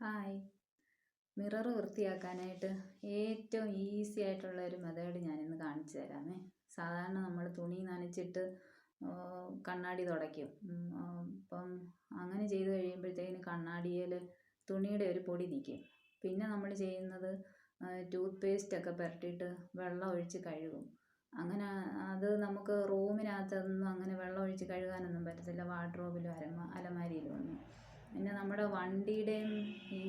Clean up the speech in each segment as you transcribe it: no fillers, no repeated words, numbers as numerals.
Hi. Mirror വൃത്തിയാക്കാനായിട്ട് ഏറ്റവും easy ആയിട്ടുള്ള ഒരു മെത്തേഡ് ഞാനിന്ന് കാണിച്ചു തരാമേ. സാധാരണ നമ്മൾ തുണി നനച്ചിട്ട് കണ്ണാടി തുടയ്ക്കും. അപ്പം അങ്ങനെ ചെയ്ത് കഴിയുമ്പോഴത്തേക്കിന് കണ്ണാടിയിൽ തുണിയുടെ ഒരു പൊടി നിൽക്കും. പിന്നെ നമ്മൾ ചെയ്യുന്നത് ടൂത്ത് പേസ്റ്റ് ഒക്കെ പുരട്ടിയിട്ട് വെള്ളം ഒഴിച്ച് കഴുകും. അങ്ങനെ അത് നമുക്ക് റൂമിനകത്തൊന്നും അങ്ങനെ വെള്ളം ഒഴിച്ച് കഴുകാനൊന്നും പറ്റത്തില്ല, വാർഡ്രോബിലും അലമാരിയിലും ഒന്നും. പിന്നെ നമ്മുടെ വണ്ടിയുടെയും ഈ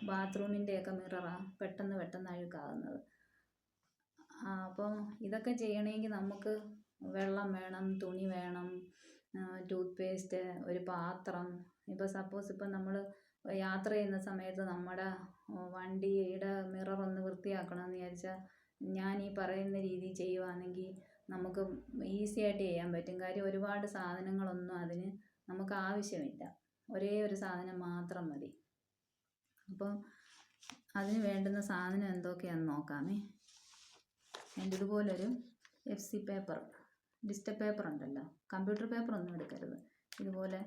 ബാത്റൂമിൻ്റെയൊക്കെ മിററാണ് പെട്ടെന്ന് അഴുക്കാകുന്നത്. അപ്പം ഇതൊക്കെ ചെയ്യണമെങ്കിൽ നമുക്ക് വെള്ളം വേണം, തുണി വേണം, ടൂത്ത് പേസ്റ്റ്, ഒരു പാത്രം. ഇപ്പം നമ്മൾ യാത്ര ചെയ്യുന്ന സമയത്ത് നമ്മുടെ വണ്ടിയുടെ മിറർ ഒന്ന് വൃത്തിയാക്കണമെന്ന് വിചാരിച്ചാൽ ഞാൻ ഈ പറയുന്ന രീതി ചെയ്യുവാണെങ്കിൽ നമുക്ക് ഈസി ആയിട്ട് ചെയ്യാൻ പറ്റും. കാര്യം ഒരുപാട് സാധനങ്ങളൊന്നും അതിന് നമുക്ക് ആവശ്യമില്ല, ഒരേ ഒരു സാധനം മാത്രം മതി. അപ്പോൾ അതിന് വേണ്ടുന്ന സാധനം എന്തൊക്കെയാണെന്ന് നോക്കാമേ. എൻ്റെ ഇതുപോലൊരു FC പേപ്പർ, ഡിസ്റ്റ് പേപ്പർ ഉണ്ടല്ലോ, കമ്പ്യൂട്ടർ പേപ്പർ ഒന്നും എടുക്കരുത്. ഇതുപോലെ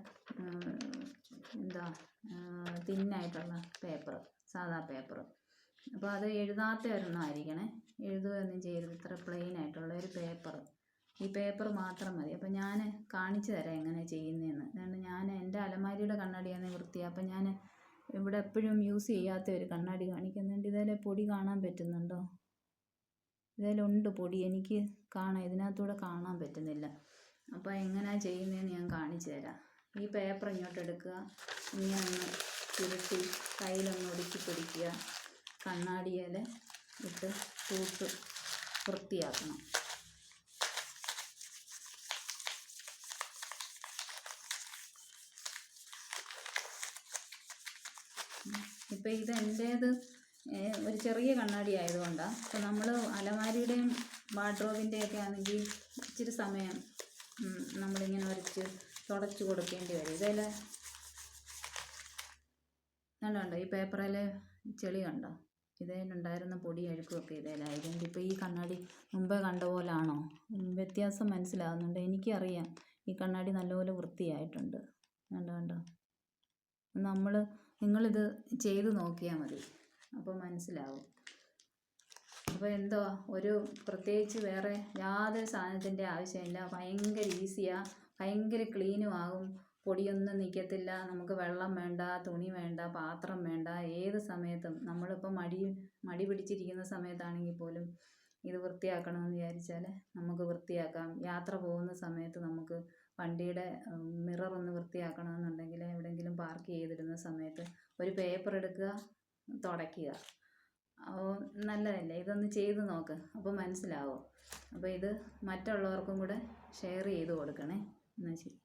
തിന്നായിട്ടുള്ള പേപ്പർ, സാധാ പേപ്പർ. അപ്പോൾ അത് എഴുതാത്ത ഒരെണ്ണം ആയിരിക്കണേ, എഴുതുകയൊന്നും ചെയ്യരുത്. ഇത്ര പ്ലെയിൻ ആയിട്ടുള്ള ഒരു പേപ്പർ, ഈ പേപ്പർ മാത്രം മതി. അപ്പോൾ ഞാൻ കാണിച്ചു തരാം എങ്ങനെ ചെയ്യുന്നതെന്ന്. അതുകൊണ്ട് ഞാൻ എൻ്റെ അലമാരിയുടെ കണ്ണാടിയാണ് വൃത്തിയാണ്. അപ്പം ഞാൻ ഇവിടെ എപ്പോഴും യൂസ് ചെയ്യാത്ത ഒരു കണ്ണാടി കാണിക്കുന്നുണ്ട്. ഇതിലെ പൊടി കാണാൻ പറ്റുന്നുണ്ടോ? ഇതിലുണ്ട് പൊടി, എനിക്ക് ഇതിനകത്തൂടെ കാണാൻ പറ്റുന്നില്ല. അപ്പോൾ എങ്ങനെയാണ് ചെയ്യുന്നതെന്ന് ഞാൻ കാണിച്ചു തരാം. ഈ പേപ്പർ ഇങ്ങോട്ട് എടുക്കുക, ഇങ്ങനെ ഒന്ന് ചുരുട്ടി കയ്യിലൊന്ന് ഒടുക്കി പിടിക്കുക, കണ്ണാടിയിൽ ഇട്ട് തൂത്ത് വൃത്തിയാക്കണം. ഇപ്പം ഇത് എൻ്റേത് ഒരു ചെറിയ കണ്ണാടി ആയതുകൊണ്ടാണ്. അപ്പോൾ നമ്മൾ അലമാരിയുടെയും വാർഡ്രോബിൻ്റെയൊക്കെ ആണെങ്കിൽ ഇച്ചിരി സമയം നമ്മളിങ്ങനെ വരച്ച് തുടച്ച് കൊടുക്കേണ്ടി വരും. ഇതേലെ കണ്ടോ, ഈ പേപ്പറിൽ ചെളി കണ്ടോ? ഇതിലുണ്ടായിരുന്ന പൊടി അഴുക്കുമൊക്കെ ഇതേലായതുകൊണ്ട് ഇപ്പോൾ ഈ കണ്ണാടി മുമ്പേ കണ്ട പോലാണോ? വ്യത്യാസം മനസ്സിലാകുന്നുണ്ട്. എനിക്കറിയാം ഈ കണ്ണാടി നല്ലപോലെ വൃത്തിയായിട്ടുണ്ട്. കണ്ടോ? നിങ്ങളിത് ചെയ്ത് നോക്കിയാൽ മതി, അപ്പോൾ മനസ്സിലാവും. അപ്പോൾ ഒരു പ്രത്യേകിച്ച് വേറെ യാതൊരു സാധനത്തിൻ്റെ ആവശ്യമില്ല. ഭയങ്കര ഈസിയാണ്, ഭയങ്കര ക്ലീനും ആകും, പൊടിയൊന്നും നിൽക്കത്തില്ല. നമുക്ക് വെള്ളം വേണ്ട, തുണി വേണ്ട, പാത്രം വേണ്ട. ഏത് സമയത്തും നമ്മളിപ്പോൾ മടി പിടിച്ചിരിക്കുന്ന സമയത്താണെങ്കിൽ പോലും ഇത് വൃത്തിയാക്കണമെന്ന് വിചാരിച്ചാൽ നമുക്ക് വൃത്തിയാക്കാം. യാത്ര പോകുന്ന സമയത്ത് നമുക്ക് വണ്ടിയുടെ മിറർ ഒന്ന് വൃത്തിയാക്കണമെന്നുണ്ടെങ്കിൽ എവിടെയെങ്കിലും പാർക്ക് ചെയ്തിടുന്ന സമയത്ത് ഒരു പേപ്പർ എടുക്കുക, തുടയ്ക്കുക. അപ്പോൾ നല്ലതല്ലേ? ഇതൊന്ന് ചെയ്ത് നോക്ക്, അപ്പോൾ മനസ്സിലാവും. അപ്പോൾ ഇത് മറ്റുള്ളവർക്കും കൂടെ ഷെയർ ചെയ്ത് കൊടുക്കണേ. എന്നാൽ ശരി.